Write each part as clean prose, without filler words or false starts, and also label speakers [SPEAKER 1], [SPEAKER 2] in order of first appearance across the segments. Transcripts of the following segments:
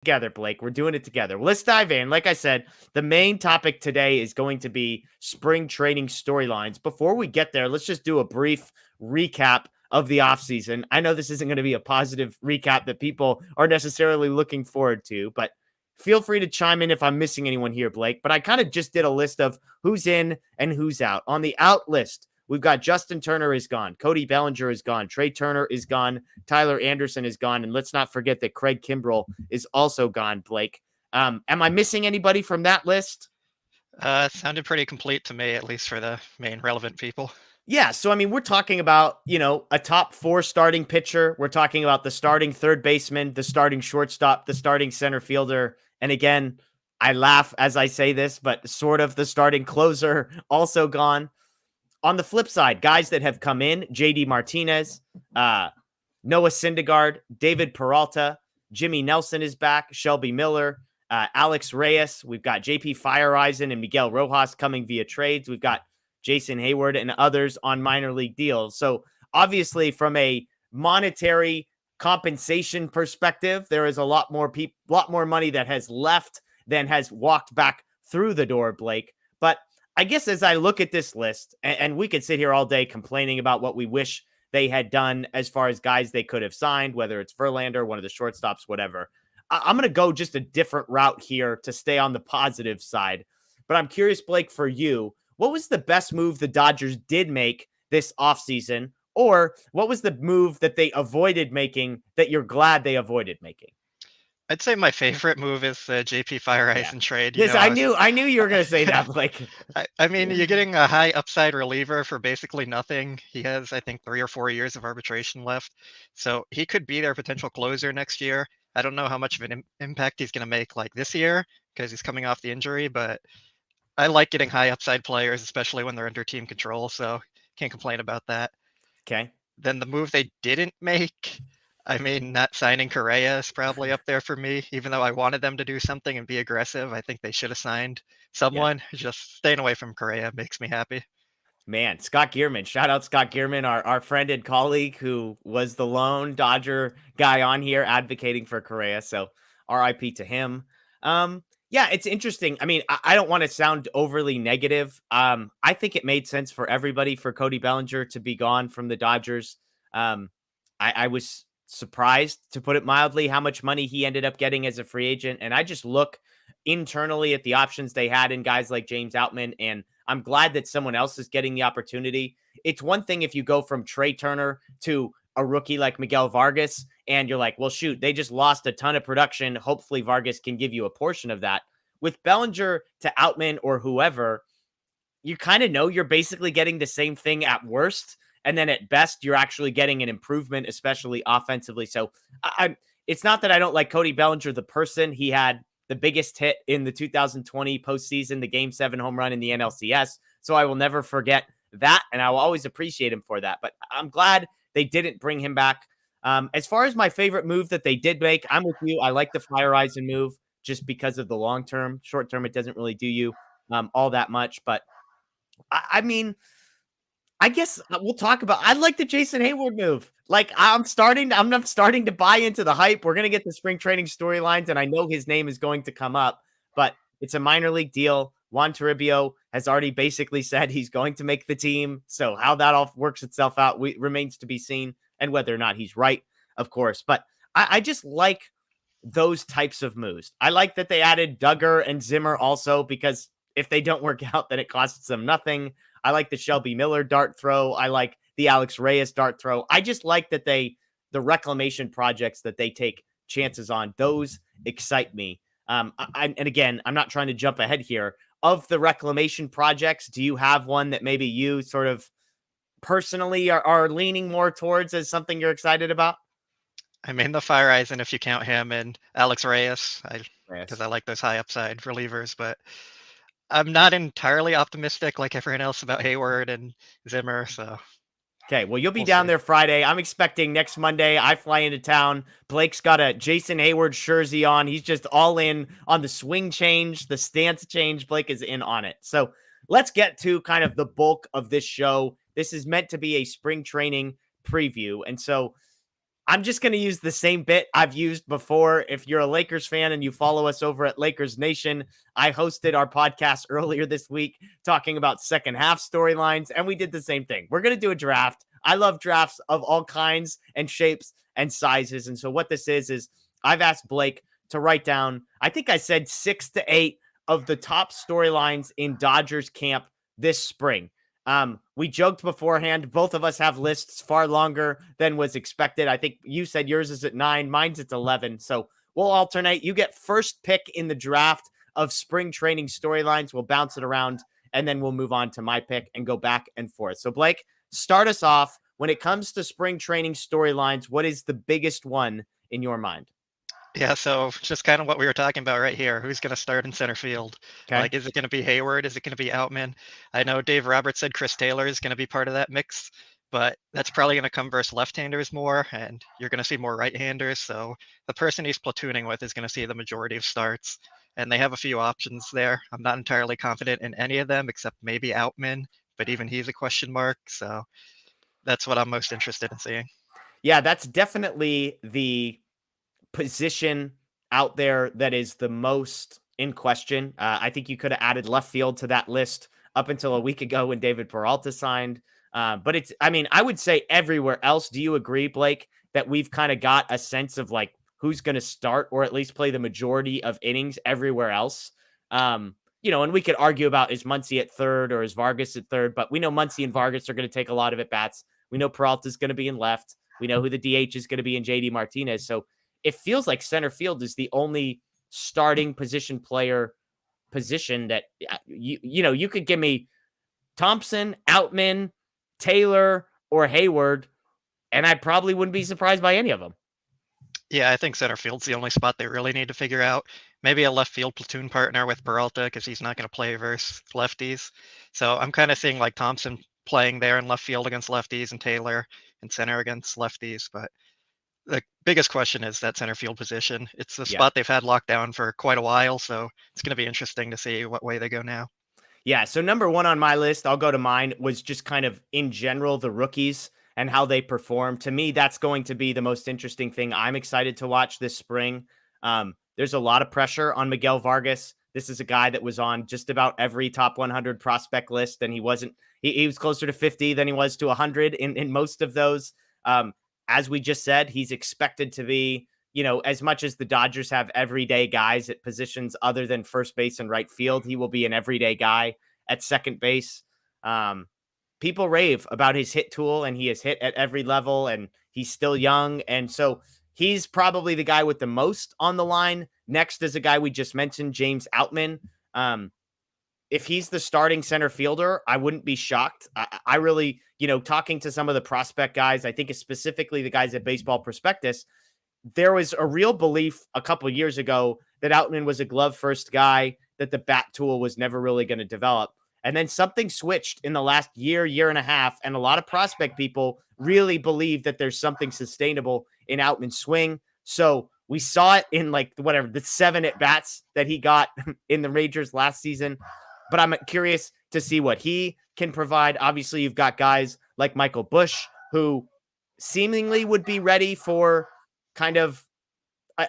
[SPEAKER 1] together, Blake. We're doing it together. Well, let's dive in. Like I said, the main topic today is going to be spring training storylines. Before we get there, let's just do a brief recap of the offseason. I know this isn't going to be a positive recap that people are necessarily looking forward to, but feel free to chime in if I'm missing anyone here, Blake. But I kind of just did a list of who's in and who's out. On the out list, we've got Justin Turner is gone. Cody Bellinger is gone. Trey Turner is gone. Tyler Anderson is gone. And let's not forget that Craig Kimbrell is also gone, Blake. Am I missing anybody from that list?
[SPEAKER 2] Sounded pretty complete to me, at least for the main relevant people.
[SPEAKER 1] Yeah, so I mean, we're talking about, a top 4 starting pitcher. We're talking about the starting third baseman, the starting shortstop, the starting center fielder. And again, I laugh as I say this, but sort of the starting closer also gone. On the flip side, guys that have come in, JD Martinez, Noah Syndergaard, David Peralta, Jimmy Nelson is back, Shelby Miller, Alex Reyes. We've got JP Fireeisen and Miguel Rojas coming via trades. We've got Jason Hayward and others on minor league deals. So obviously from a monetary compensation perspective, there is a lot more money that has left than has walked back through the door, Blake. But I guess as I look at this list, and we could sit here all day complaining about what we wish they had done as far as guys they could have signed, whether it's Verlander, one of the shortstops, whatever. I'm going to go just a different route here to stay on the positive side. But I'm curious, Blake, for you, what was the best move the Dodgers did make this offseason? Or what was the move that they avoided making that you're glad they avoided making?
[SPEAKER 2] I'd say my favorite move is the JP Fireeisen trade.
[SPEAKER 1] Yes, I knew you were going to say that, Blake.
[SPEAKER 2] I mean, you're getting a high upside reliever for basically nothing. He has, I think, 3 or 4 years of arbitration left. So he could be their potential closer next year. I don't know how much of an impact he's going to make like this year because he's coming off the injury, but I like getting high upside players, especially when they're under team control. So can't complain about that.
[SPEAKER 1] Okay.
[SPEAKER 2] Then the move they didn't make, I mean, not signing Correa is probably up there for me, even though I wanted them to do something and be aggressive. I think they should have signed someone. Yeah. Just staying away from Correa makes me happy.
[SPEAKER 1] Man, Scott Gearman. Shout out Scott Gearman, our friend and colleague who was the lone Dodger guy on here advocating for Correa. So RIP to him. Yeah, it's interesting. I mean, I don't want to sound overly negative. I think it made sense for everybody for Cody Bellinger to be gone from the Dodgers. I was surprised, to put it mildly, how much money he ended up getting as a free agent. And I just look internally at the options they had in guys like James Outman, and I'm glad that someone else is getting the opportunity. It's one thing if you go from Trey Turner to a rookie like Miguel Vargas, and you're like, well, shoot, they just lost a ton of production. Hopefully Vargas can give you a portion of that. With Bellinger to Outman or whoever, you kind of know you're basically getting the same thing at worst. And then at best, you're actually getting an improvement, especially offensively. So it's not that I don't like Cody Bellinger, the person. He had the biggest hit in the 2020 postseason, the Game 7 home run in the NLCS. So I will never forget that, and I will always appreciate him for that. But I'm glad they didn't bring him back. As far as my favorite move that they did make, I'm with you. I like the Fireeisen move just because of the long term. Short term, it doesn't really do you all that much. But I mean, I guess we'll talk about. I like the Jason Hayward move. Like I'm starting to buy into the hype. We're gonna get the spring training storylines, and I know his name is going to come up, but it's a minor league deal. Juan Toribio has already basically said he's going to make the team. So how that all works itself out remains to be seen, and whether or not he's right, of course. But I just like those types of moves. I like that they added Duggar and Zimmer also, because if they don't work out, then it costs them nothing. I like the Shelby Miller dart throw. I like the Alex Reyes dart throw. I just like that the reclamation projects that they take chances on, those excite me. And again, I'm not trying to jump ahead here. Of the reclamation projects, do you have one that maybe you sort of personally are leaning more towards as something you're excited about?
[SPEAKER 2] I mean, the Fireeisen, if you count him, and Alex Reyes, because I like those high upside relievers, but I'm not entirely optimistic like everyone else about Hayward and Zimmer. So,
[SPEAKER 1] okay, well, you'll be down there Friday. I'm expecting next Monday. I fly into town. Blake's got a Jason Hayward jersey on. He's just all in on the swing change, the stance change. Blake is in on it. So let's get to kind of the bulk of this show. This is meant to be a spring training preview. And so I'm just going to use the same bit I've used before. If you're a Lakers fan and you follow us over at Lakers Nation, I hosted our podcast earlier this week talking about second half storylines, and we did the same thing. We're going to do a draft. I love drafts of all kinds and shapes and sizes. And so what this is I've asked Blake to write down, I think I said 6 to 8 of the top storylines in Dodgers camp this spring. We joked beforehand. Both of us have lists far longer than was expected. I think you said yours is at 9, mine's at 11. So we'll alternate. You get first pick in the draft of spring training storylines. We'll bounce it around, and then we'll move on to my pick and go back and forth. So Blake, start us off. When it comes to spring training storylines, what is the biggest one in your mind?
[SPEAKER 2] Yeah, so just kind of what we were talking about right here. Who's going to start in center field?
[SPEAKER 1] Okay.
[SPEAKER 2] Like, is it going to be Hayward? Is it going to be Outman? I know Dave Roberts said Chris Taylor is going to be part of that mix, but that's probably going to come versus left-handers more, and you're going to see more right-handers. So the person he's platooning with is going to see the majority of starts, and they have a few options there. I'm not entirely confident in any of them except maybe Outman, but even he's a question mark. So that's what I'm most interested in seeing.
[SPEAKER 1] Yeah, that's definitely the position out there that is the most in question. I think you could have added left field to that list up until a week ago when David Peralta signed. But it's, I mean, I would say everywhere else. Do you agree, Blake, that we've kind of got a sense of like who's going to start or at least play the majority of innings everywhere else? And we could argue about is Muncy at third or is Vargas at third, but we know Muncy and Vargas are going to take a lot of at bats. We know Peralta's going to be in left. We know who the DH is going to be in JD Martinez. So it feels like center field is the only starting position that you could give me Thompson, Outman, Taylor, or Hayward, and I probably wouldn't be surprised by any of them.
[SPEAKER 2] Yeah, I think center field's the only spot they really need to figure out. Maybe a left field platoon partner with Peralta because he's not going to play versus lefties. So I'm kind of seeing like Thompson playing there in left field against lefties and Taylor in center against lefties. But the biggest question is that center field position. It's the spot they've had locked down for quite a while. So it's going to be interesting to see what way they go now.
[SPEAKER 1] Yeah. So number one on my list, I'll go to mine, was just kind of in general, the rookies and how they perform. To me, that's going to be the most interesting thing I'm excited to watch this spring. There's a lot of pressure on Miguel Vargas. This is a guy that was on just about every top 100 prospect list, and he was closer to 50 than he was to 100 in most of those. As we just said, he's expected to be, as much as the Dodgers have everyday guys at positions other than first base and right field, he will be an everyday guy at second base. People rave about his hit tool, and he has hit at every level, and he's still young. And so he's probably the guy with the most on the line. Next is a guy we just mentioned, James Outman. If he's the starting center fielder, I wouldn't be shocked. I really, talking to some of the prospect guys, I think specifically the guys at Baseball Prospectus, there was a real belief a couple of years ago that Outman was a glove first guy, that the bat tool was never really going to develop. And then something switched in the last year and a half. And a lot of prospect people really believe that there's something sustainable in Outman's swing. So we saw it in the 7 at bats that he got in the majors last season. But I'm curious to see what he can provide. Obviously, you've got guys like Michael Busch, who seemingly would be ready for kind of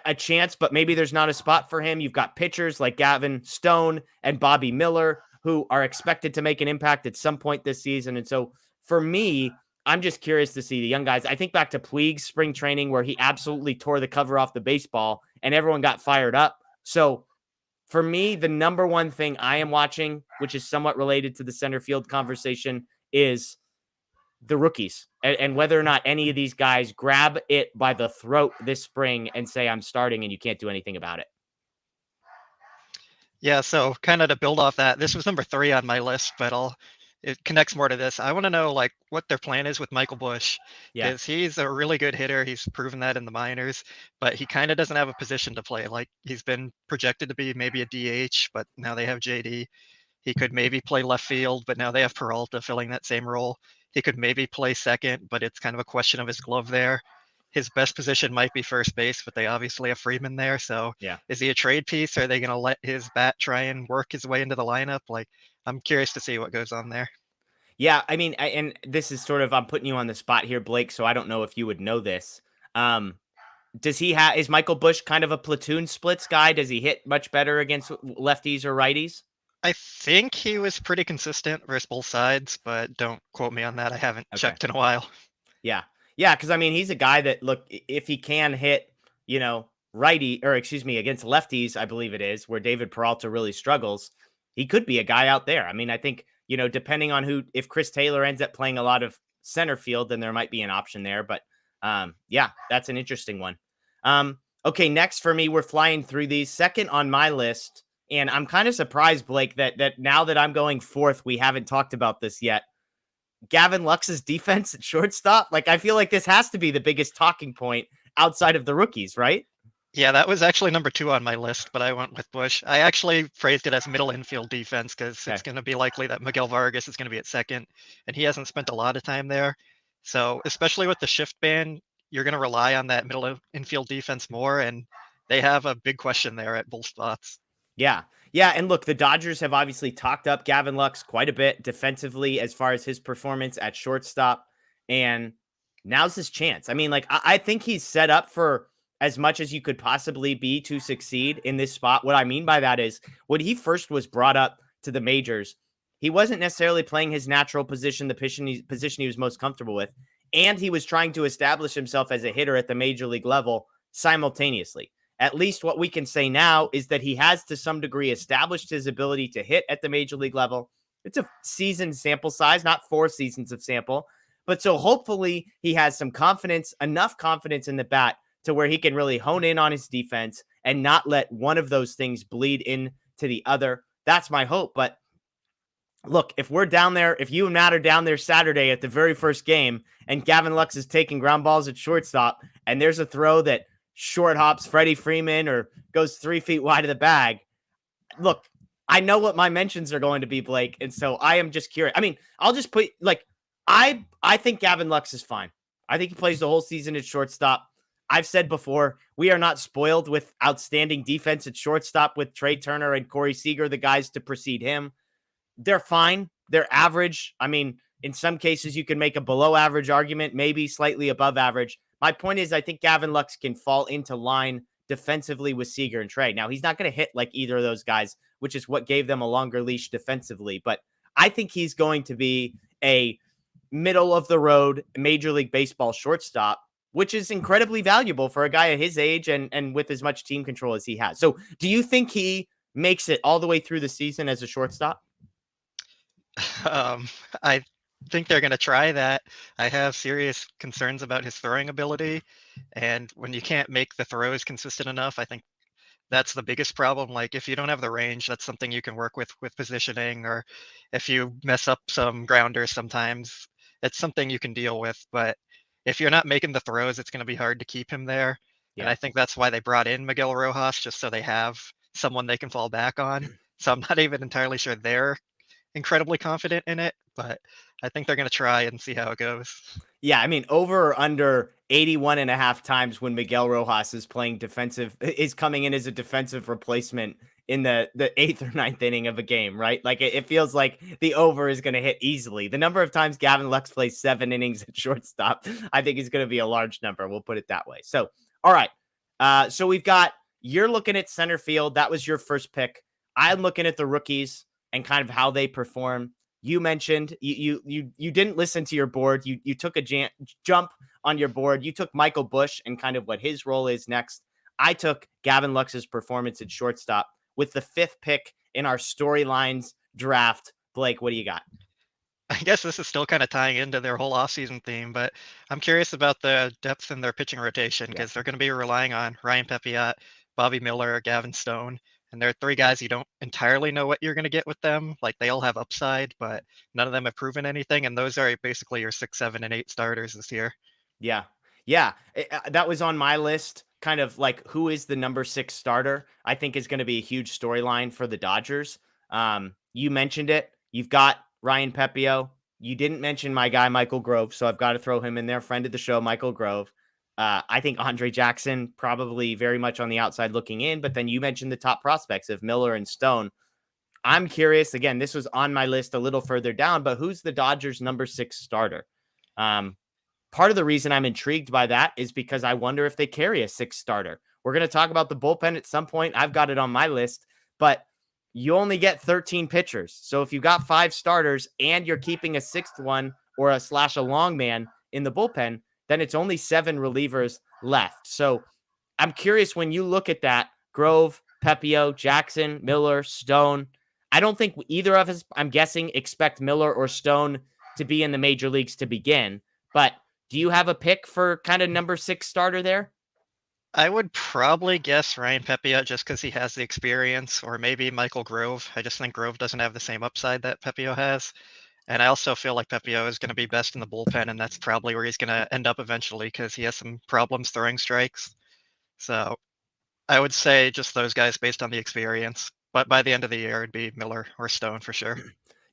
[SPEAKER 1] a chance, but maybe there's not a spot for him. You've got pitchers like Gavin Stone and Bobby Miller, who are expected to make an impact at some point this season. And so for me, I'm just curious to see the young guys. I think back to Puig's spring training where he absolutely tore the cover off the baseball and everyone got fired up. So for me, the number one thing I am watching, which is somewhat related to the center field conversation, is the rookies and whether or not any of these guys grab it by the throat this spring and say, I'm starting, and you can't do anything about it.
[SPEAKER 2] Yeah, so kind of to build off that, this was number 3 on my list, but it connects more to this. I want to know like what their plan is with Michael Busch.
[SPEAKER 1] Yeah.
[SPEAKER 2] Because he's a really good hitter. He's proven that in the minors, but he kind of doesn't have a position to play. Like he's been projected to be maybe a DH, but now they have JD. He could maybe play left field, but now they have Peralta filling that same role. He could maybe play second, but it's kind of a question of his glove there. His best position might be first base, but they obviously have Freeman there. So
[SPEAKER 1] Yeah.
[SPEAKER 2] Is he a trade piece? Are they going to let his bat try and work his way into the lineup? Like, I'm curious to see what goes on there.
[SPEAKER 1] Yeah, I mean, and this is sort of, I'm putting you on the spot here, Blake, so I don't know if you would know this. Does he have, is Michael Busch kind of a platoon splits guy? Does he hit much better against lefties or righties?
[SPEAKER 2] I think he was pretty consistent versus both sides, but don't quote me on that. I haven't
[SPEAKER 1] Okay.
[SPEAKER 2] checked in a while.
[SPEAKER 1] Yeah. Yeah. Cause I mean, he's a guy that, look, if he can hit, righty, or excuse me, against lefties, I believe it is, where David Peralta really struggles, he could be a guy out there. I mean, I think, depending on if Chris Taylor ends up playing a lot of center field, then there might be an option there. But yeah, that's an interesting one. Okay. Next for me, we're flying through these. Second on my list, and I'm kind of surprised, Blake, that now that I'm going fourth, we haven't talked about this yet. Gavin Lux's defense at shortstop. Like, I feel like this has to be the biggest talking point outside of the rookies, right?
[SPEAKER 2] Yeah, that was actually number 2 on my list, but I went with Busch. I actually phrased it as middle infield defense because
[SPEAKER 1] Okay.
[SPEAKER 2] it's going to be likely that Miguel Vargas is going to be at second, and he hasn't spent a lot of time there. So, especially with the shift ban, you're going to rely on that middle infield defense more, and they have a big question there at both spots.
[SPEAKER 1] Yeah. Yeah. And look, the Dodgers have obviously talked up Gavin Lux quite a bit defensively as far as his performance at shortstop. And now's his chance. I mean, like, I think he's set up for as much as you could possibly be to succeed in this spot. What I mean by that is when he first was brought up to the majors, he wasn't necessarily playing his natural position, the position he was most comfortable with. And he was trying to establish himself as a hitter at the major league level simultaneously. At least what we can say now is that he has to some degree established his ability to hit at the major league level. It's a season sample size, not 4 seasons of sample. But so hopefully he has some confidence, enough confidence in the bat to where he can really hone in on his defense and not let one of those things bleed into the other. That's my hope. But look, if we're down there, if you and Matt are down there Saturday at the very first game and Gavin Lux is taking ground balls at shortstop and there's a throw that short hops Freddie Freeman or goes 3 feet wide of the bag, look, I know what my mentions are going to be, Blake. And so I am just curious. I mean, I'll just put like, I think Gavin Lux is fine. I think he plays the whole season at shortstop. I've said before, we are not spoiled with outstanding defense at shortstop with Trey Turner and Corey Seager, the guys to precede him. They're fine. They're average. I mean, in some cases, you can make a below average argument, maybe slightly above average. My point is, I think Gavin Lux can fall into line defensively with Seager and Trey. Now, he's not going to hit like either of those guys, which is what gave them a longer leash defensively. But I think he's going to be a middle of the road Major League Baseball shortstop, which is incredibly valuable for a guy at his age and with as much team control as he has. So do you think he makes it all the way through the season as a shortstop?
[SPEAKER 2] I think they're going to try that. I have serious concerns about his throwing ability, and when you can't make the throws consistent enough, I think that's the biggest problem. Like if you don't have the range, that's something you can work with positioning, or if you mess up some grounders sometimes, it's something you can deal with. But if you're not making the throws, it's going to be hard to keep him there. And
[SPEAKER 1] Yeah.
[SPEAKER 2] I think that's why they brought in Miguel Rojas, just so they have someone they can fall back on. So I'm not even entirely sure they're incredibly confident in it, but I think they're going to try and see how it goes.
[SPEAKER 1] Yeah, I mean, over or under 81 and a half times when Miguel Rojas is playing defensive, is coming in as a defensive replacement in the eighth or ninth inning of a game, right? Like it feels like the over is going to hit easily. The number of times Gavin Lux plays 7 innings at shortstop, I think is going to be a large number. We'll put it that way. So, all right. So we've got, you're looking at center field. That was your first pick. I'm looking at the rookies and kind of how they perform. You mentioned you didn't listen to your board. You took a jump on your board. You took Michael Busch and kind of what his role is next. I took Gavin Lux's performance at shortstop with the 5th pick in our storylines draft. Blake, what do you got?
[SPEAKER 2] I guess this is still kind of tying into their whole offseason theme, but I'm curious about the depth in their pitching rotation
[SPEAKER 1] Yeah.
[SPEAKER 2] because they're going to be relying on Ryan Pepiot, Bobby Miller, Gavin Stone, and they're 3 guys you don't entirely know what you're going to get with them. Like they all have upside, but none of them have proven anything, and those are basically your 6, 7, and 8 starters this year.
[SPEAKER 1] Yeah. Yeah. That was on my list. Kind of like who is the number 6 starter, I think is going to be a huge storyline for the Dodgers. You mentioned it. You've got Ryan Pepio. You didn't mention my guy, Michael Grove. So I've got to throw him in there. Friend of the show, Michael Grove. I think Andre Jackson probably very much on the outside looking in. But then you mentioned the top prospects of Miller and Stone. I'm curious. Again, this was on my list a little further down, but who's the Dodgers number 6 starter? part of the reason I'm intrigued by that is because I wonder if they carry a sixth starter. We're going to talk about the bullpen at some point. I've got it on my list, but you only get 13 pitchers. So if you got 5 starters and you're keeping a sixth one or a long man in the bullpen, then it's only 7 relievers left. So I'm curious, when you look at that, Grove, Pepio, Jackson, Miller, Stone, I don't think either of us, I'm guessing, expect Miller or Stone to be in the major leagues to begin. But do you have a pick for kind of number 6 starter there?
[SPEAKER 2] I would probably guess Ryan Pepia just because he has the experience, or maybe Michael Grove. I just think Grove doesn't have the same upside that Pepio has. And I also feel like Pepio is going to be best in the bullpen, and that's probably where he's going to end up eventually because he has some problems throwing strikes. So I would say just those guys based on the experience. But by the end of the year, it'd be Miller or Stone for sure.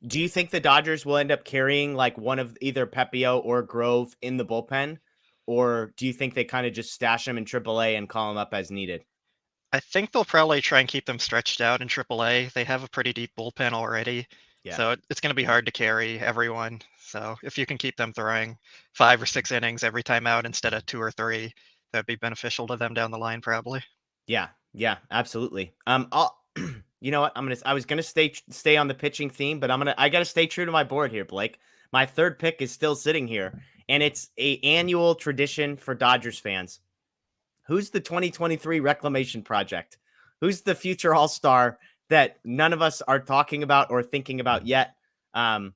[SPEAKER 1] Do you think the Dodgers will end up carrying like one of either Pepio or Grove in the bullpen? Or do you think they kind of just stash them in AAA and call them up as needed?
[SPEAKER 2] I think they'll probably try and keep them stretched out in AAA. They have a pretty deep bullpen already.
[SPEAKER 1] Yeah.
[SPEAKER 2] So it's going to be hard to carry everyone. So if you can keep them throwing 5 or 6 innings every time out instead of 2 or 3, that'd be beneficial to them down the line, probably.
[SPEAKER 1] Yeah. Yeah, absolutely. I'll you know what? I was gonna stay on the pitching theme, but I gotta stay true to my board here, Blake. My third pick is still sitting here, and it's a annual tradition for Dodgers fans. Who's the 2023 reclamation project? Who's the future all-star that none of us are talking about or thinking about yet? I'm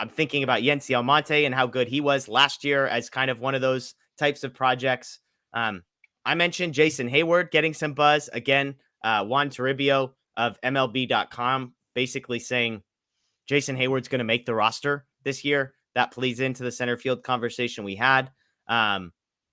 [SPEAKER 1] thinking about Yency Almonte and how good he was last year as kind of one of those types of projects. I mentioned Jason Hayward getting some buzz. Again, Juan Toribio of MLB.com basically saying Jason Hayward's going to make the roster this year. That plays into the center field conversation we had.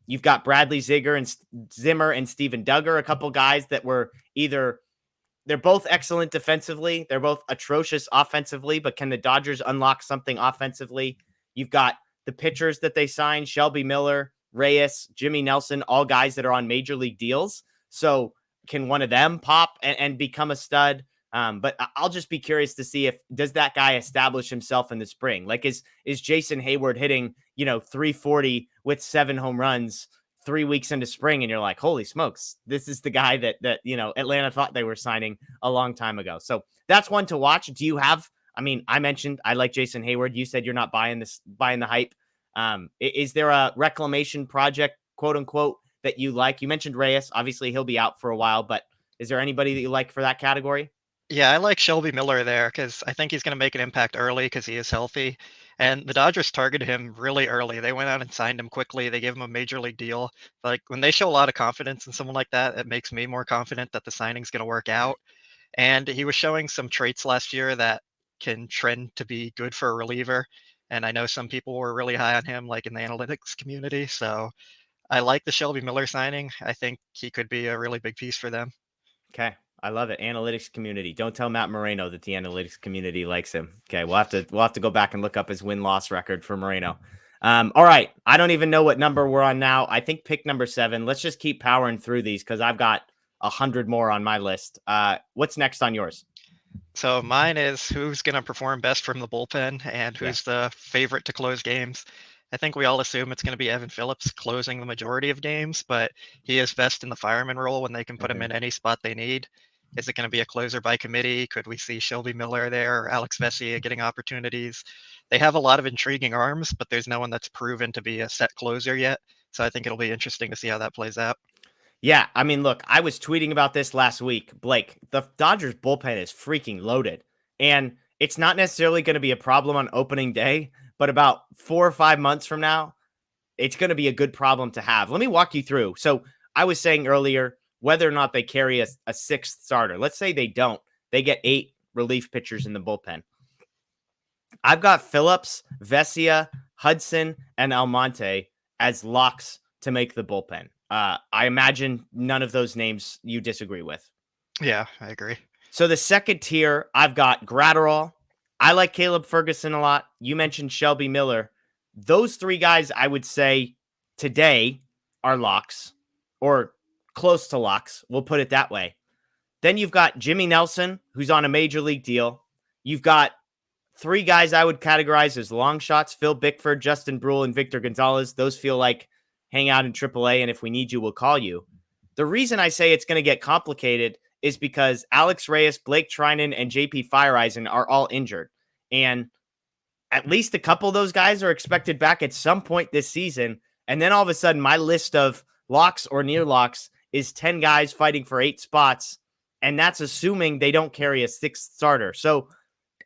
[SPEAKER 1] You've got Bradley Zimmer and Steven Duggar, a couple guys that were they're both excellent defensively. They're both atrocious offensively, but can the Dodgers unlock something offensively? You've got the pitchers that they signed, Shelby Miller, Reyes, Jimmy Nelson, all guys that are on major league deals. So can one of them pop and become a stud? But I'll just be curious to see does that guy establish himself in the spring? Like is Jason Hayward hitting, 340 with 7 home runs 3 weeks into spring, and you're like, holy smokes, this is the guy that Atlanta thought they were signing a long time ago. So that's one to watch. Do you have? I mean, I mentioned I like Jason Hayward. You said you're not buying the hype. Is there a reclamation project, quote unquote, that you like? You mentioned Reyes. Obviously, he'll be out for a while, but is there anybody that you like for that category?
[SPEAKER 2] Yeah, I like Shelby Miller there because I think he's going to make an impact early because he is healthy. And the Dodgers targeted him really early. They went out and signed him quickly. They gave him a major league deal. Like when they show a lot of confidence in someone like that, it makes me more confident that the signing's going to work out. And he was showing some traits last year that can trend to be good for a reliever. And I know some people were really high on him, like in the analytics community. So I like the Shelby Miller signing. I think he could be a really big piece for them.
[SPEAKER 1] Okay. I love it. Analytics community. Don't tell Matt Moreno that the analytics community likes him. Okay, we'll have to go back and look up his win-loss record for Moreno. All right. I don't even know what number we're on now. I think pick number 7. Let's just keep powering through these because I've got 100 more on my list. What's next on yours?
[SPEAKER 2] So mine is who's going to perform best from the bullpen and who's the favorite to close games. I think we all assume it's going to be Evan Phillips closing the majority of games, but he is best in the fireman role when they can put him in any spot they need. Is it going to be a closer by committee? Could we see Shelby Miller there or Alex Vesia getting opportunities? They have a lot of intriguing arms, but there's no one that's proven to be a set closer yet. So I think it'll be interesting to see how that plays out.
[SPEAKER 1] Yeah, I mean, look, I was tweeting about this last week. Blake, the Dodgers bullpen is freaking loaded. And it's not necessarily going to be a problem on opening day, but about 4 or 5 months from now, it's going to be a good problem to have. Let me walk you through. So I was saying earlier, whether or not they carry a 6th starter, let's say they don't, they get 8 relief pitchers in the bullpen. I've got Phillips, Vesia, Hudson, and Almonte as locks to make the bullpen. I imagine none of those names you disagree with.
[SPEAKER 2] Yeah, I agree.
[SPEAKER 1] So the second tier, I've got Gratterall. I like Caleb Ferguson a lot. You mentioned Shelby Miller. Those 3 guys, I would say today are locks or close to locks. We'll put it that way. Then you've got Jimmy Nelson, who's on a major league deal. You've got three guys I would categorize as long shots: Phil Bickford, Justin Brule, and Victor Gonzalez. Those feel like hang out in AAA, and if we need you, we'll call you. The reason I say it's going to get complicated is because Alex Reyes, Blake Trinan, and JP Fireeisen are all injured. And at least a couple of those guys are expected back at some point this season. And then all of a sudden, my list of locks or near locks is 10 guys fighting for 8 spots. And that's assuming they don't carry a 6th starter. So,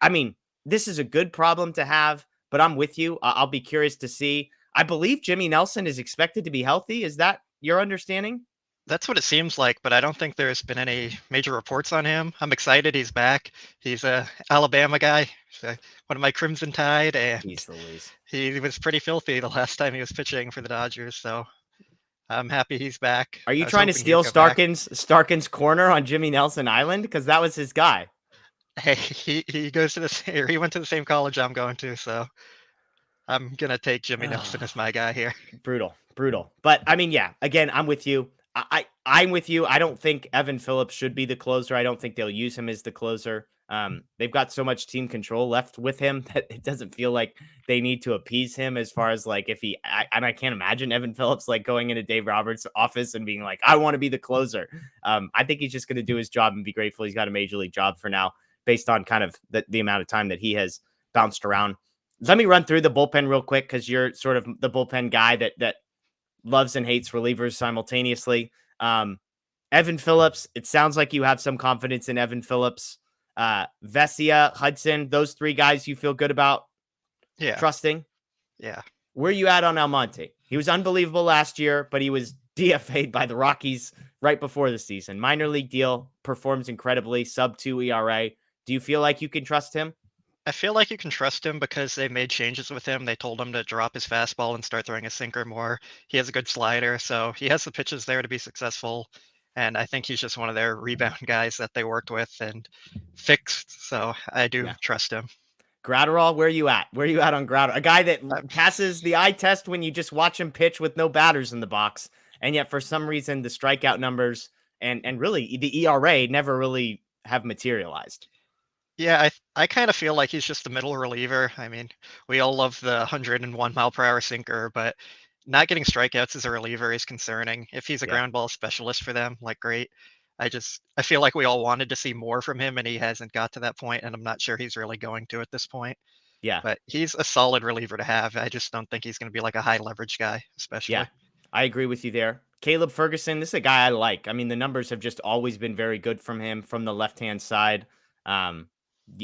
[SPEAKER 1] I mean, this is a good problem to have, but I'm with you. I'll be curious to see. I believe Jimmy Nelson is expected to be healthy. Is that your understanding?
[SPEAKER 2] That's what it seems like, but I don't think there's been any major reports on him. I'm excited he's back. He's a Alabama guy, one of my Crimson Tide, and he was pretty filthy the last time he was pitching for the Dodgers. So I'm happy he's back.
[SPEAKER 1] Are you trying to steal Starkin's corner on Jimmy Nelson Island? Because that was his guy.
[SPEAKER 2] Hey, he goes to he went to the same college I'm going to, so I'm gonna take Jimmy Nelson as my guy here.
[SPEAKER 1] Brutal. But I mean, yeah. Again, I'm with you. I'm with you. I don't think Evan Phillips should be the closer. I don't think they'll use him as the closer. They've got so much team control left with him that it doesn't feel like they need to appease him as far as like if I can't imagine Evan Phillips like going into Dave Roberts' office and being like, I want to be the closer. I think he's just going to do his job and be grateful he's got a major league job for now based on kind of the amount of time that he has bounced around. Let me run through the bullpen real quick because you're sort of the bullpen guy that loves and hates relievers simultaneously. Evan Phillips, it sounds like you have some confidence in Evan Phillips. Vesia, Hudson, those 3 guys you feel good about trusting?
[SPEAKER 2] Yeah.
[SPEAKER 1] Where are you at on Almonte? He was unbelievable last year, but he was DFA'd by the Rockies right before the season. Minor league deal, performs incredibly, sub-2 ERA. Do you feel like you can trust him?
[SPEAKER 2] I feel like you can trust him because they made changes with him. They told him to drop his fastball and start throwing a sinker more. He has a good slider, so he has the pitches there to be successful. And I think he's just one of their rebound guys that they worked with and fixed. So I do trust him.
[SPEAKER 1] Gratterall, where are you at? Where are you at on Gratterall? A guy that passes the eye test when you just watch him pitch with no batters in the box. And yet for some reason, the strikeout numbers and really the ERA never really have materialized.
[SPEAKER 2] Yeah, I kind of feel like he's just the middle reliever. I mean, we all love the 101 mile per hour sinker, but not getting strikeouts as a reliever is concerning. If he's a ground ball specialist for them, like great. I feel like we all wanted to see more from him and he hasn't got to that point, and I'm not sure he's really going to at this point.
[SPEAKER 1] Yeah.
[SPEAKER 2] But he's a solid reliever to have. I just don't think he's going to be like a high leverage guy, especially.
[SPEAKER 1] Yeah, I agree with you there. Caleb Ferguson, this is a guy I like. I mean, the numbers have just always been very good from him from the left-hand side.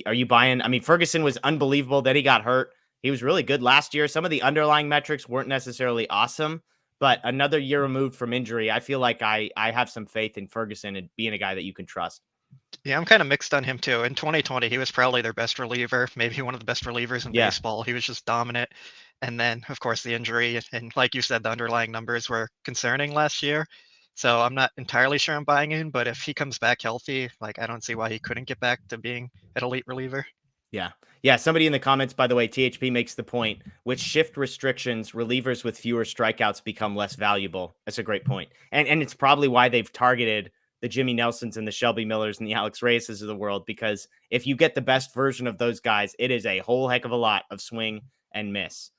[SPEAKER 1] Are you buying? I mean, Ferguson was unbelievable. Then he got hurt. He was really good last year. Some of the underlying metrics weren't necessarily awesome, but another year removed from injury, I feel like I have some faith in Ferguson and being a guy that you can trust.
[SPEAKER 2] Yeah, I'm kind of mixed on him too. In 2020, he was probably their best reliever, maybe one of the best relievers in baseball. He was just dominant. And then, of course, the injury. And like you said, the underlying numbers were concerning last year. So I'm not entirely sure I'm buying in, but if he comes back healthy, like I don't see why he couldn't get back to being an elite reliever.
[SPEAKER 1] Yeah. Somebody in the comments, by the way, THP makes the point, with shift restrictions, relievers with fewer strikeouts become less valuable. That's a great point. And it's probably why they've targeted the Jimmy Nelsons and the Shelby Millers and the Alex Reyes of the world, because if you get the best version of those guys, it is a whole heck of a lot of swing and miss.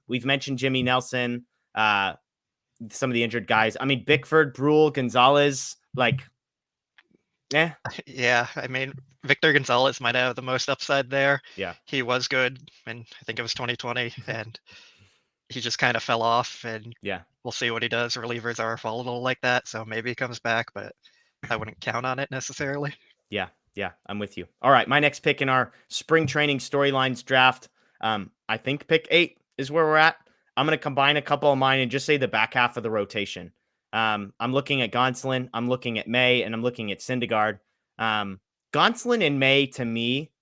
[SPEAKER 1] We've mentioned Jimmy Nelson, some of the injured guys. I mean, Bickford, Brule, Gonzalez,
[SPEAKER 2] Yeah, I mean, Victor Gonzalez might have the most upside there.
[SPEAKER 1] Yeah.
[SPEAKER 2] He was good, and I think it was 2020, and he just kind of fell off, and we'll see what he does. Relievers are volatile like that, so maybe he comes back, but I wouldn't count on it necessarily.
[SPEAKER 1] Yeah, I'm with you. All right, my next pick in our spring training storylines draft, I think pick 8 is where we're at. I'm going to combine a couple of mine and just say the back half of the rotation. I'm looking at Gonzalez, I'm looking at May, and I'm looking at Syndergaard. Gonzalez and May, to me,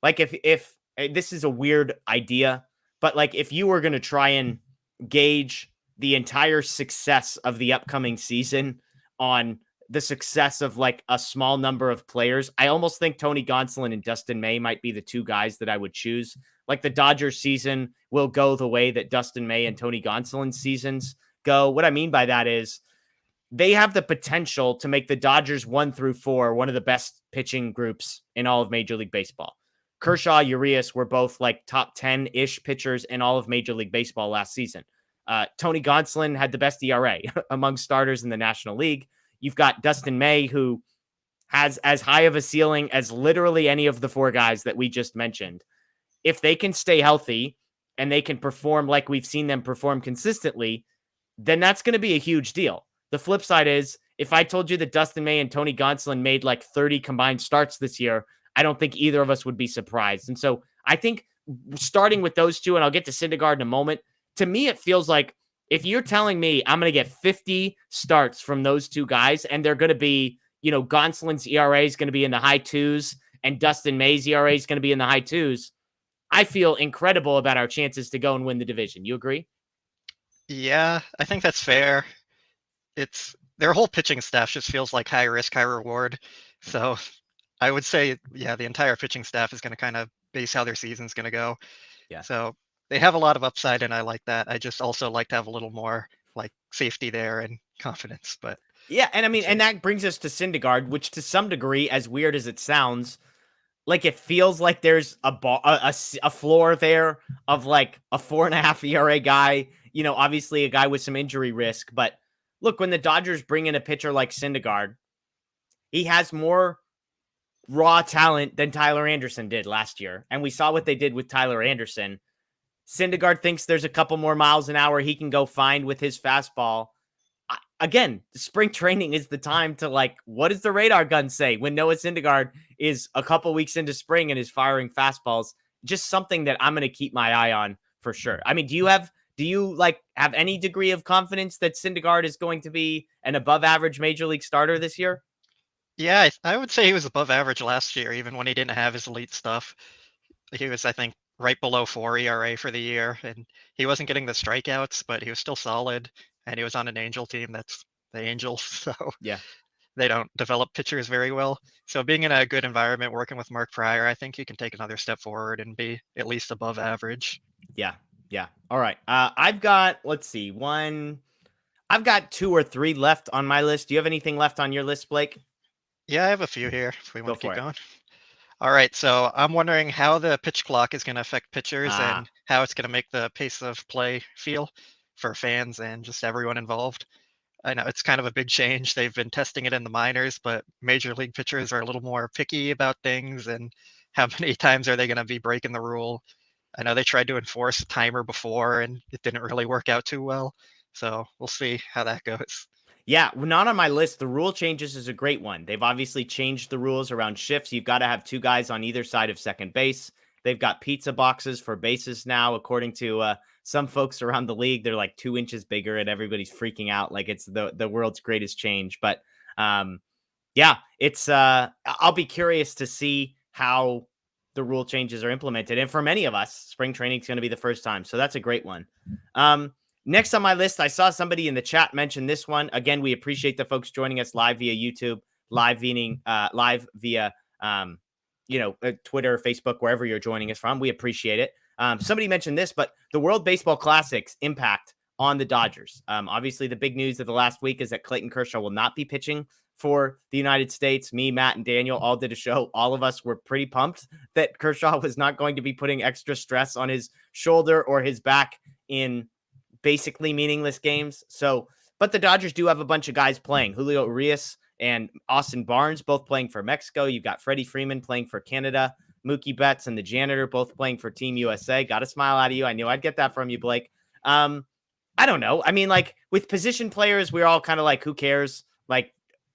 [SPEAKER 1] like if this is a weird idea, but like if you were going to try and gauge the entire success of the upcoming season on the success of like a small number of players, I almost think Tony Gonzalez and Dustin May might be the 2 guys that I would choose. Like the Dodgers season will go the way that Dustin May and Tony Gonzalez seasons go. What I mean by that is they have the potential to make the Dodgers 1 through 4 one of the best pitching groups in all of Major League Baseball. Kershaw, Urias were both like top 10-ish pitchers in all of Major League Baseball last season. Tony Gonsolin had the best ERA among starters in the National League. You've got Dustin May, who has as high of a ceiling as literally any of the four guys that we just mentioned. If they can stay healthy and they can perform like we've seen them perform consistently, then that's going to be a huge deal. The flip side is, if I told you that Dustin May and Tony Gonsolin made like 30 combined starts this year, I don't think either of us would be surprised. And so I think starting with those two, and I'll get to Syndergaard in a moment, to me, it feels like if you're telling me I'm going to get 50 starts from those two guys, and they're going to be, Gonsolin's ERA is going to be in the high twos and Dustin May's ERA is going to be in the high twos, I feel incredible about our chances to go and win the division. You agree?
[SPEAKER 2] Yeah, I think that's fair. It's their whole pitching staff just feels like high risk, high reward. So I would say, yeah, the entire pitching staff is going to kind of base how their season's going to go.
[SPEAKER 1] Yeah.
[SPEAKER 2] So they have a lot of upside, and I like that. I just also like to have a little more like safety there and confidence. But
[SPEAKER 1] yeah, and I mean, and that brings us to Syndergaard, which to some degree, as weird as it sounds, like it feels like there's a floor there of like a 4.5 ERA guy. Obviously a guy with some injury risk, but look, when the Dodgers bring in a pitcher like Syndergaard, he has more raw talent than Tyler Anderson did last year. And we saw what they did with Tyler Anderson. Syndergaard thinks there's a couple more miles an hour he can go find with his fastball. Again, spring training is the time to what does the radar gun say when Noah Syndergaard is a couple weeks into spring and is firing fastballs? Just something that I'm going to keep my eye on for sure. I mean, do you have any degree of confidence that Syndergaard is going to be an above average major league starter this year?
[SPEAKER 2] Yeah, I would say he was above average last year, even when he didn't have his elite stuff. He was, I think, right below 4 ERA for the year, and he wasn't getting the strikeouts, but he was still solid, and he was on an Angel team. That's the Angels, so
[SPEAKER 1] Yeah.
[SPEAKER 2] they don't develop pitchers very well. So being in a good environment, working with Mark Pryor, I think he can take another step forward and be at least above average.
[SPEAKER 1] Yeah. All right. I've got, let's see, I've got 2 or 3 left on my list. Do you have anything left on your list, Blake?
[SPEAKER 2] Yeah, I have a few here if we
[SPEAKER 1] Go
[SPEAKER 2] want to
[SPEAKER 1] for
[SPEAKER 2] keep
[SPEAKER 1] it.
[SPEAKER 2] going. All right, so I'm wondering how the pitch clock is going to affect pitchers and how it's going to make the pace of play feel for fans and just everyone involved. I know it's kind of a big change. They've been testing it in the minors, but major league pitchers are a little more picky about things and how many times are they going to be breaking the rule. I know they tried to enforce a timer before and it didn't really work out too well. So we'll see how that goes.
[SPEAKER 1] Yeah, not on my list. The rule changes is a great one. They've obviously changed the rules around shifts. You've got to have 2 guys on either side of second base. They've got pizza boxes for bases now, according to some folks around the league. They're like 2 inches bigger, and everybody's freaking out like it's the world's greatest change. But yeah, it's I'll be curious to see how the rule changes are implemented. And for many of us, spring training is going to be the first time. So that's a great one. Next on my list, I saw somebody in the chat mention this one. Again, we appreciate the folks joining us live via YouTube, live via Twitter, Facebook, wherever you're joining us from. We appreciate it. Somebody mentioned this, but the World Baseball Classic's impact on the Dodgers. Obviously, the big news of the last week is that Clayton Kershaw will not be pitching for the United States. Me, Matt, and Daniel all did a show. All of us were pretty pumped that Kershaw was not going to be putting extra stress on his shoulder or his back in basically meaningless games. So, but the Dodgers do have a bunch of guys playing. Julio Urias and Austin Barnes both playing for Mexico. You've got Freddie Freeman playing for Canada. Mookie Betts and the janitor both playing for Team USA. Got a smile out of you. I knew I'd get that from you, Blake. I don't know. I mean, with position players, we're all kind of like, who cares?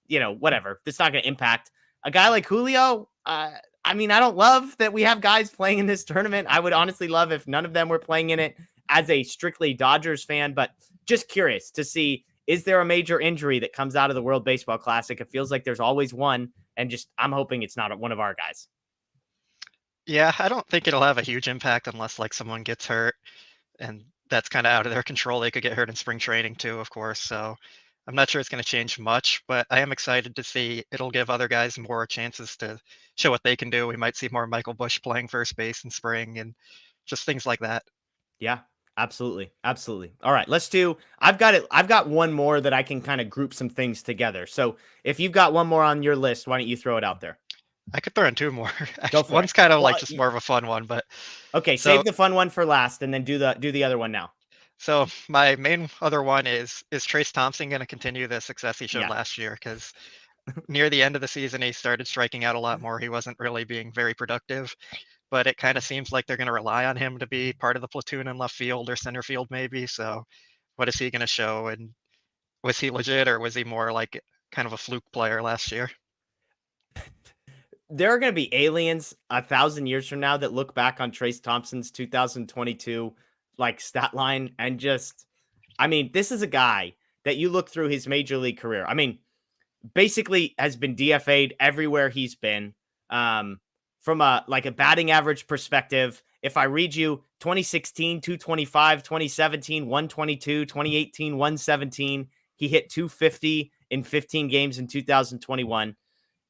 [SPEAKER 1] Whatever. It's not going to impact a guy like Julio. I mean, I don't love that we have guys playing in this tournament. I would honestly love if none of them were playing in it as a strictly Dodgers fan, but just curious to see, is there a major injury that comes out of the World Baseball Classic? It feels like there's always one, and I'm hoping it's not one of our guys.
[SPEAKER 2] Yeah, I don't think it'll have a huge impact unless someone gets hurt, and that's kind of out of their control. They could get hurt in spring training too, of course. So I'm not sure it's going to change much, but I am excited to see it'll give other guys more chances to show what they can do. We might see more Michael Busch playing first base in spring and just things like that.
[SPEAKER 1] Yeah, absolutely. All right, I've got one more that I can kind of group some things together. So if you've got one more on your list, why don't you throw it out there?
[SPEAKER 2] I could throw in two more.
[SPEAKER 1] Go
[SPEAKER 2] Actually,
[SPEAKER 1] for it.
[SPEAKER 2] one's kind of
[SPEAKER 1] Well,
[SPEAKER 2] like just more of a fun one, but
[SPEAKER 1] okay,
[SPEAKER 2] so
[SPEAKER 1] save the fun one for last, and then do the other one now.
[SPEAKER 2] so my main other one is Trayce Thompson going to continue the success he showed
[SPEAKER 1] Yeah.
[SPEAKER 2] last year? Because near the end of the season, he started striking out a lot more. He wasn't really being very productive, but it kind of seems like they're going to rely on him to be part of the platoon in left field or center field, maybe. So, what is he going to show? And was he legit, or was he more like kind of a fluke player last year?
[SPEAKER 1] There are going to be aliens 1,000 years from now that look back on Trayce Thompson's 2022 like stat line and just, I mean, this is a guy that you look through his major league career. I mean, basically has been DFA'd everywhere he's been. From a like a batting average perspective, if I read you 2016, 225, 2017, 122, 2018, 117, he hit 250 in 15 games in 2021.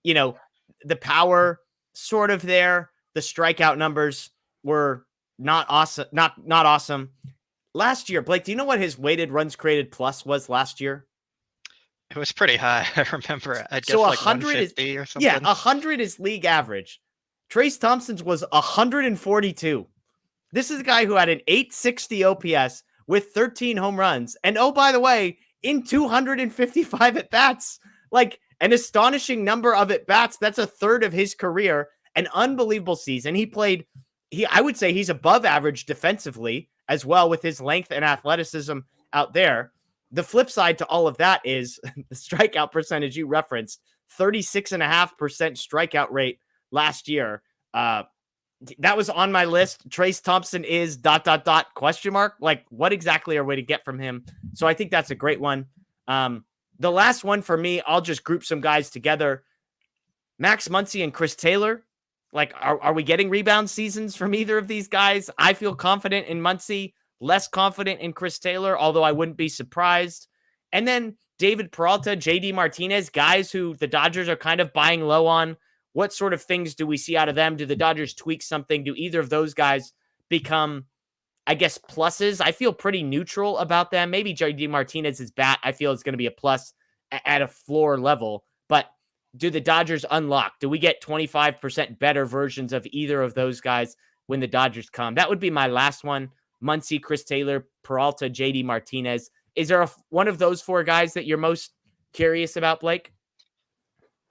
[SPEAKER 1] You know, the power sort of there. The strikeout numbers were not awesome. Not awesome. Last year, Blake, do you know what his weighted runs created plus was last year?
[SPEAKER 2] It was pretty high. I remember. I'd
[SPEAKER 1] So
[SPEAKER 2] guess like
[SPEAKER 1] 100 is
[SPEAKER 2] 150 or
[SPEAKER 1] yeah,
[SPEAKER 2] something.
[SPEAKER 1] 100 is league average. Trayce Thompson's was 142. This is a guy who had an 860 OPS with 13 home runs. And oh, by the way, in 255 at bats, like an astonishing number of at bats. That's a third of his career. An unbelievable season. I would say he's above average defensively as well with his length and athleticism out there. The flip side to all of that is the strikeout percentage you referenced, 36.5% strikeout rate last year. That was on my list. Trayce Thompson is ... question mark. Like, what exactly are we to get from him? So I think that's a great one. The last one for me, I'll just group some guys together. Max Muncy and Chris Taylor. Like, are we getting rebound seasons from either of these guys? I feel confident in Muncy, less confident in Chris Taylor, although I wouldn't be surprised. And then David Peralta, JD Martinez, guys who the Dodgers are kind of buying low on. What sort of things do we see out of them? Do the Dodgers tweak something? Do either of those guys become, I guess, pluses? I feel pretty neutral about them. Maybe JD Martinez's bat, I feel, is going to be a plus at a floor level. But do the Dodgers unlock? Do we get 25% better versions of either of those guys when the Dodgers come? That would be my last one. Muncy, Chris Taylor, Peralta, JD Martinez. Is there one of those four guys that you're most curious about, Blake?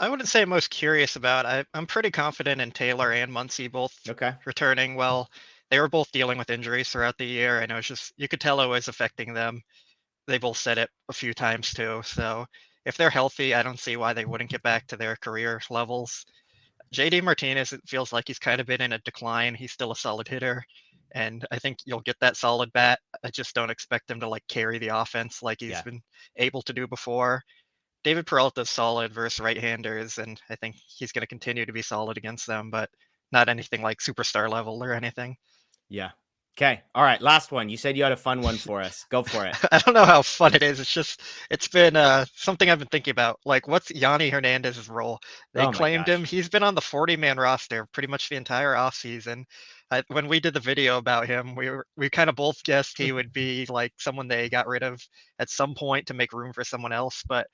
[SPEAKER 2] I wouldn't say most curious about. I'm pretty confident in Taylor and Muncy both returning well. They were both dealing with injuries throughout the year, and it was just, you could tell it was affecting them. They both said it a few times too. So if they're healthy, I don't see why they wouldn't get back to their career levels. JD Martinez, it feels like he's kind of been in a decline. He's still a solid hitter, and I think you'll get that solid bat. I just don't expect him to like carry the offense like he's been able to do before. David Peralta's solid versus right-handers, and I think he's going to continue to be solid against them, but not anything like superstar level or anything.
[SPEAKER 1] Yeah. Okay. All right. Last one. You said you had a fun one for us. Go for it.
[SPEAKER 2] I don't know how fun it is. It's been something I've been thinking about. Like, what's Yanni Hernandez's role? They claimed him. He's been on the 40-man roster pretty much the entire offseason. When we did the video about him, we kind of both guessed he would be like someone they got rid of at some point to make room for someone else, but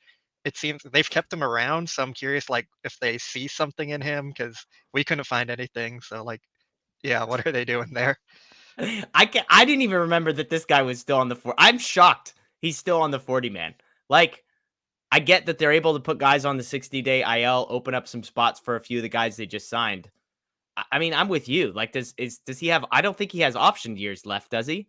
[SPEAKER 2] it seems they've kept him around. So I'm curious, like, if they see something in him, because we couldn't find anything. So, like, yeah, what are they doing there?
[SPEAKER 1] I didn't even remember that this guy was still on the 40. I'm shocked he's still on the 40 man. Like, I get that they're able to put guys on the 60-day IL, open up some spots for a few of the guys they just signed. I mean, I'm with you. Like, does he have? I don't think he has option years left, does he?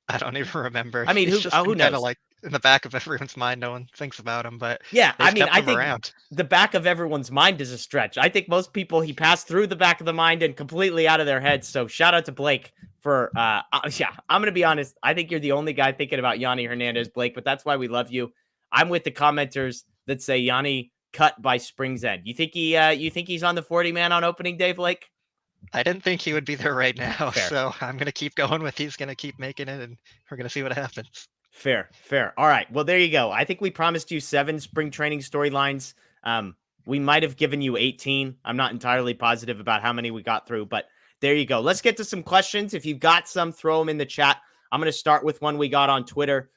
[SPEAKER 2] I don't even remember.
[SPEAKER 1] I mean, who knows?
[SPEAKER 2] Kind of like in the back of everyone's mind, no one thinks about him. But
[SPEAKER 1] yeah, I mean, I think
[SPEAKER 2] around.
[SPEAKER 1] The back of everyone's mind is a stretch. I think most people he passed through the back of the mind and completely out of their heads. So shout out to Blake for yeah. I'm gonna be honest. I think you're the only guy thinking about Yanni Hernandez, Blake. But that's why we love you. I'm with the commenters that say Yanni cut by spring's end. You think he's on the 40 man on opening day, Blake?
[SPEAKER 2] I didn't think he would be there right now,
[SPEAKER 1] Fair.
[SPEAKER 2] so I'm going to keep going with he's going to keep making it, and we're going to see what happens.
[SPEAKER 1] Fair. All right. Well, there you go. I think we promised you 7 spring training storylines. We might have given you 18. I'm not entirely positive about how many we got through, but there you go. Let's get to some questions. If you've got some, throw them in the chat. I'm going to start with one we got on Twitter.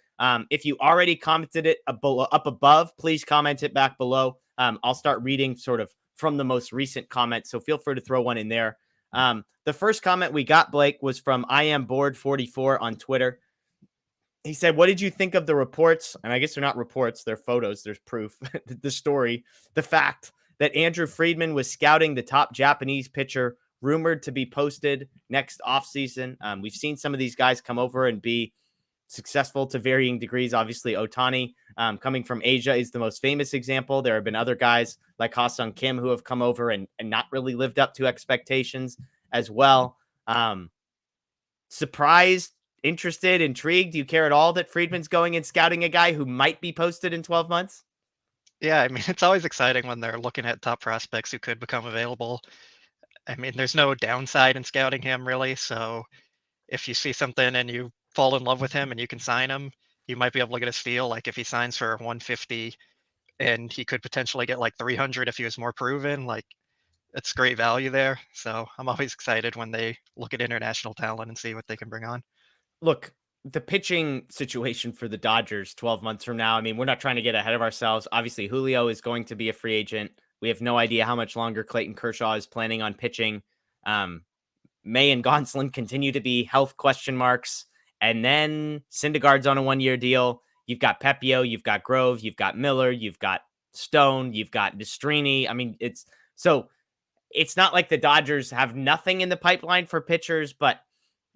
[SPEAKER 1] If you already commented it up above, please comment it back below. I'll start reading sort of from the most recent comment. So feel free to throw one in there. The first comment we got, Blake, was from I am bored 44 on Twitter. He said, what did you think of the reports? And I guess they're not reports, they're photos. There's proof. The story, the fact that Andrew Friedman was scouting the top Japanese pitcher rumored to be posted next offseason. We've seen some of these guys come over and be successful to varying degrees. Obviously, Otani coming from Asia is the most famous example. There have been other guys like Ha-Sung Kim who have come over and not really lived up to expectations as well. Surprised, interested, intrigued? Do you care at all that Friedman's going and scouting a guy who might be posted in 12 months?
[SPEAKER 2] Yeah, I mean, it's always exciting when they're looking at top prospects who could become available. I mean, there's no downside in scouting him, really. So if you see something and you fall in love with him and you can sign him, you might be able to get a steal. Like if he signs for 150 and he could potentially get like 300 if he was more proven, like it's great value there. So I'm always excited when they look at international talent and see what they can bring on.
[SPEAKER 1] Look, the pitching situation for the Dodgers 12 months from now, I mean, we're not trying to get ahead of ourselves. Obviously, Julio is going to be a free agent. We have no idea how much longer Clayton Kershaw is planning on pitching. May and Gonzalez continue to be health question marks. And then Syndergaard's on a 1-year deal. You've got Pepio, you've got Grove, you've got Miller, you've got Stone, you've got Destrini. I mean, it's not like the Dodgers have nothing in the pipeline for pitchers, but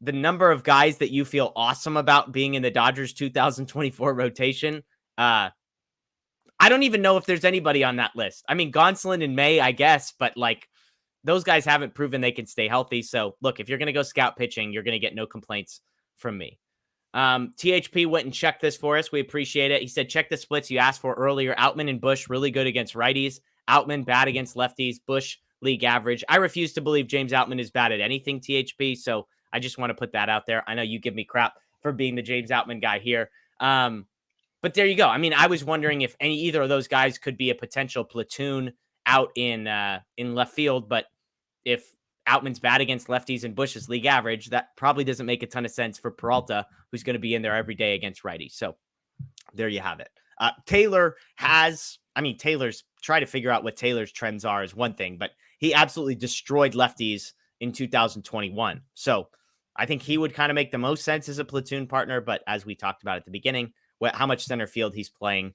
[SPEAKER 1] the number of guys that you feel awesome about being in the Dodgers 2024 rotation, I don't even know if there's anybody on that list. I mean, Gonzalez in May, I guess, but like those guys haven't proven they can stay healthy. So look, if you're going to go scout pitching, you're going to get no complaints from me. THP went and checked this for us. We appreciate it. He said, check the splits you asked for earlier. Outman and Bush really good against righties. Outman bad against lefties. Bush league average. I refuse to believe James Outman is bad at anything, THP. So I just want to put that out there. I know you give me crap for being the James Outman guy here. But there you go. I mean, I was wondering if either of those guys could be a potential platoon out in left field. But if Outman's bad against lefties and Bush is league average, that probably doesn't make a ton of sense for Peralta, who's going to be in there every day against righties. So there you have it. Taylor's try to figure out what Taylor's trends are is one thing, but he absolutely destroyed lefties in 2021. So I think he would kind of make the most sense as a platoon partner. But as we talked about at the beginning, how much center field he's playing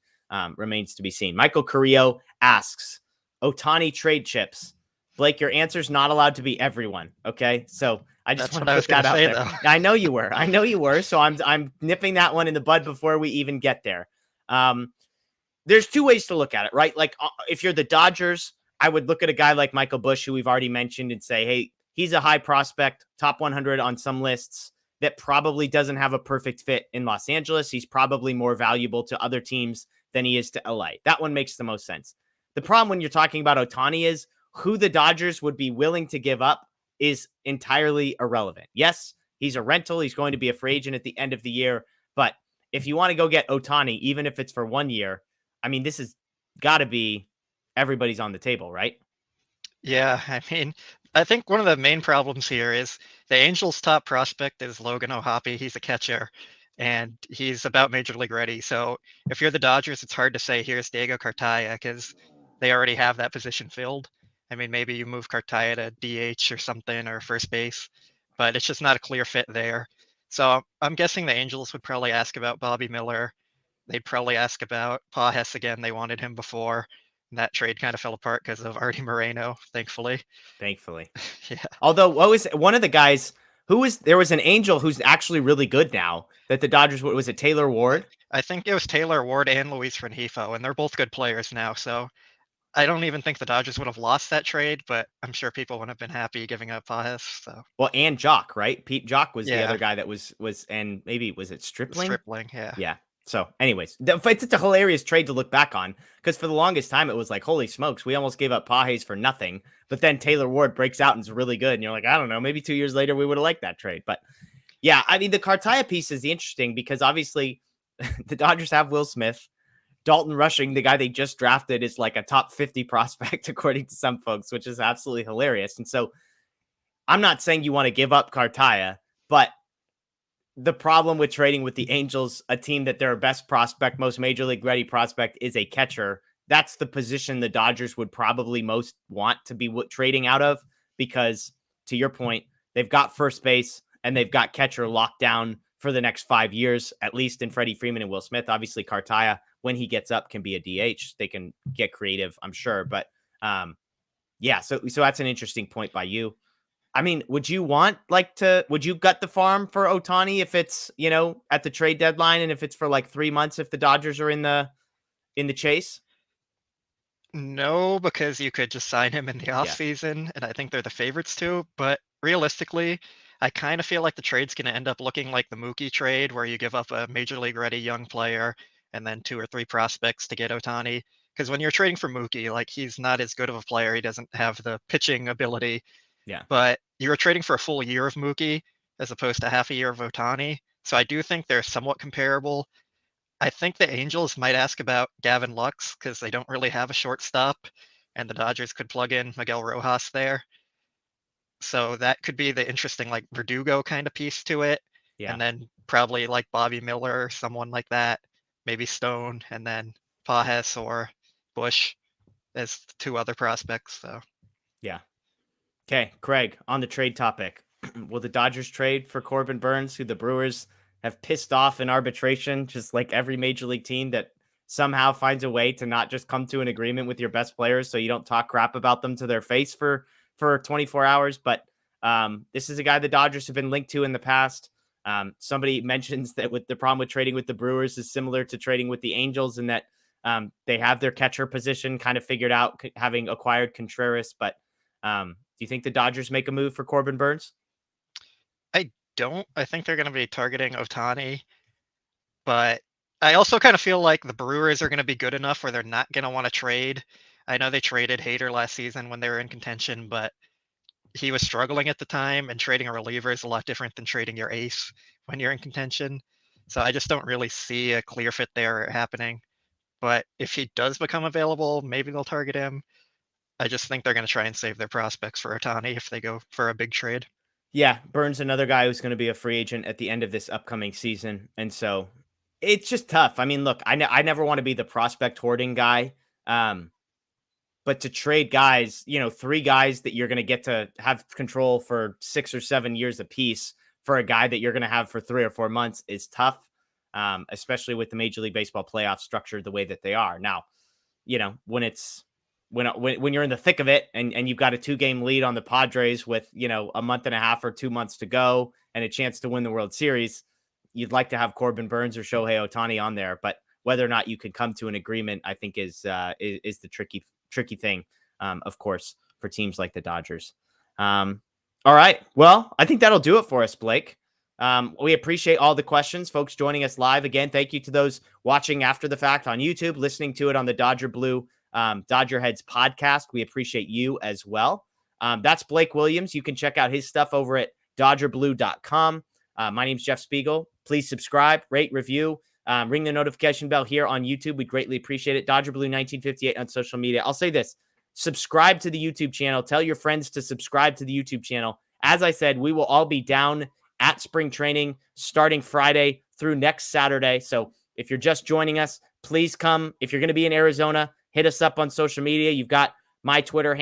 [SPEAKER 1] remains to be seen. Michael Carrillo asks, Otani trade chips. Blake, your answer's not allowed to be everyone. Okay. So I just want to put that out there. Though. I know you were. So I'm nipping that one in the bud before we even get there. There's two ways to look at it, right? Like if you're the Dodgers, I would look at a guy like Michael Bush, who we've already mentioned, and say, hey, he's a high prospect, top 100 on some lists that probably doesn't have a perfect fit in Los Angeles. He's probably more valuable to other teams than he is to LA. That one makes the most sense. The problem when you're talking about Otani is who the Dodgers would be willing to give up is entirely irrelevant. Yes, he's a rental. He's going to be a free agent at the end of the year. But if you want to go get Otani, even if it's for 1 year, I mean, this has got to be everybody's on the table, right?
[SPEAKER 2] Yeah, I mean, I think one of the main problems here is the Angels' top prospect is Logan O'Hoppe. He's a catcher, and he's about major league ready. So if you're the Dodgers, it's hard to say here's Diego Cartaya because they already have that position filled. I mean, maybe you move Cartaya to DH or something or first base, but it's just not a clear fit there. So I'm guessing the Angels would probably ask about Bobby Miller. They'd probably ask about Pages again. They wanted him before. And that trade kind of fell apart because of Artie Moreno, thankfully.
[SPEAKER 1] Yeah. Although, what was one of the guys there was an Angel who's actually really good now that the Dodgers, was it Taylor Ward?
[SPEAKER 2] I think it was Taylor Ward and Luis Rengifo, and they're both good players now. So I don't even think the Dodgers would have lost that trade, but I'm sure people wouldn't have been happy giving up Pages. So
[SPEAKER 1] and Jock, right? Pete Jock was the other guy that was, and maybe was it Stripling?
[SPEAKER 2] Stripling, yeah.
[SPEAKER 1] Yeah. So anyways, it's a hilarious trade to look back on because for the longest time, it was like, holy smokes, we almost gave up Pages for nothing. But then Taylor Ward breaks out and is really good. And you're like, I don't know, maybe 2 years later, we would have liked that trade. But yeah, I mean, the Cartaya piece is interesting because obviously the Dodgers have Will Smith. Dalton Rushing, the guy they just drafted, is like a top 50 prospect, according to some folks, which is absolutely hilarious. And so I'm not saying you want to give up Cartaya, but the problem with trading with the Angels, a team that their best prospect, most major league ready prospect, is a catcher, that's the position the Dodgers would probably most want to be trading out of, because to your point, they've got first base and they've got catcher locked down for the next 5 years, at least in Freddie Freeman and Will Smith. Obviously, Cartaya, when he gets up, can be a DH. They can get creative, I'm sure. But yeah, so that's an interesting point by you. I mean, would you gut the farm for Otani if it's, at the trade deadline, and if it's for like 3 months if the Dodgers are in the chase?
[SPEAKER 2] No, because you could just sign him in the offseason, and I think they're the favorites too. But realistically, I kind of feel like the trade's going to end up looking like the Mookie trade, where you give up a major league ready young player and then 2 or 3 prospects to get Otani. Because when you're trading for Mookie, like, he's not as good of a player. He doesn't have the pitching ability.
[SPEAKER 1] Yeah.
[SPEAKER 2] But you're trading for a full year of Mookie as opposed to half a year of Otani. So I do think they're somewhat comparable. I think the Angels might ask about Gavin Lux because they don't really have a shortstop, and the Dodgers could plug in Miguel Rojas there. So that could be the interesting, like, Verdugo kind of piece to it.
[SPEAKER 1] Yeah.
[SPEAKER 2] And then probably like Bobby Miller or someone like that, maybe Stone, and then Pajes or Bush as 2 other prospects. So
[SPEAKER 1] Yeah. Okay, Craig, on the trade topic, will the Dodgers trade for Corbin Burns, who the Brewers have pissed off in arbitration, just like every major league team that somehow finds a way to not just come to an agreement with your best players so you don't talk crap about them to their face for 24 hours? But this is a guy the Dodgers have been linked to in the past. Somebody mentions that with the problem with trading with the Brewers is similar to trading with the Angels, in that they have their catcher position kind of figured out, having acquired Contreras. But do you think the Dodgers make a move for Corbin Burns?
[SPEAKER 2] I don't. I think they're going to be targeting Otani, but I also kind of feel like the Brewers are going to be good enough where they're not going to want to trade. I know they traded Hader last season when they were in contention, but he was struggling at the time, and trading a reliever is a lot different than trading your ace when you're in contention. So I just don't really see a clear fit there happening. But if he does become available, maybe they'll target him. I just think they're going to try and save their prospects for Otani if they go for a big trade.
[SPEAKER 1] Yeah, Burns, another guy who's going to be a free agent at the end of this upcoming season. And so it's just tough. I mean, look, I never want to be the prospect hoarding guy. But to trade guys, 3 guys that you're going to get to have control for 6 or 7 years apiece for a guy that you're going to have for 3 or 4 months is tough, especially with the Major League Baseball playoff structure the way that they are. Now, when it's when you're in the thick of it and you've got a 2-game lead on the Padres with, a month and a half or 2 months to go and a chance to win the World Series, you'd like to have Corbin Burns or Shohei Otani on there. But whether or not you can come to an agreement, I think is the tricky thing, of course, for teams like the Dodgers. All right. Well, I think that'll do it for us, Blake. We appreciate all the questions, folks joining us live. Again, thank you to those watching after the fact on YouTube, listening to it on the Dodger Blue DodgerHeads podcast. We appreciate you as well. That's Blake Williams. You can check out his stuff over at DodgerBlue.com. My name's Jeff Spiegel. Please subscribe, rate, review, ring the notification bell here on YouTube. We greatly appreciate it. Dodger Blue 1958 on social media. I'll say this: subscribe to the YouTube channel. Tell your friends to subscribe to the YouTube channel. As I said, we will all be down at spring training starting Friday through next Saturday. So if you're just joining us, please come. If you're going to be in Arizona, hit us up on social media. You've got my Twitter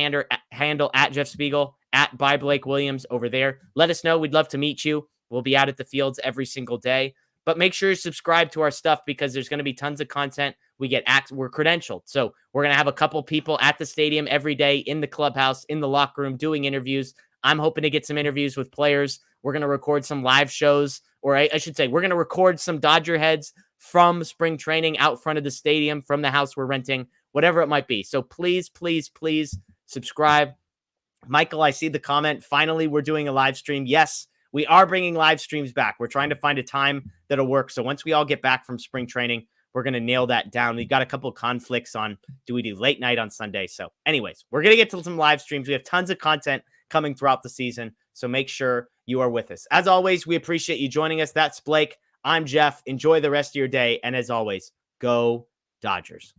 [SPEAKER 1] handle at Jeff Spiegel, at by Blake Williams over there. Let us know. We'd love to meet you. We'll be out at the fields every single day. But make sure you subscribe to our stuff, because there's going to be tons of content. We're credentialed. So we're going to have a couple people at the stadium every day, in the clubhouse, in the locker room, doing interviews. I'm hoping to get some interviews with players. We're going to record some live shows, or I should say, we're going to record some Dodger heads from spring training out front of the stadium, from the house we're renting, whatever it might be. So please, please, please subscribe. Michael, I see the comment. Finally, we're doing a live stream. Yes, we are bringing live streams back. We're trying to find a time that'll work. So once we all get back from spring training, we're going to nail that down. We've got a couple of conflicts on, do we do late night on Sunday? So anyways, we're going to get to some live streams. We have tons of content coming throughout the season. So make sure you are with us. As always, we appreciate you joining us. That's Blake. I'm Jeff. Enjoy the rest of your day. And as always, go Dodgers.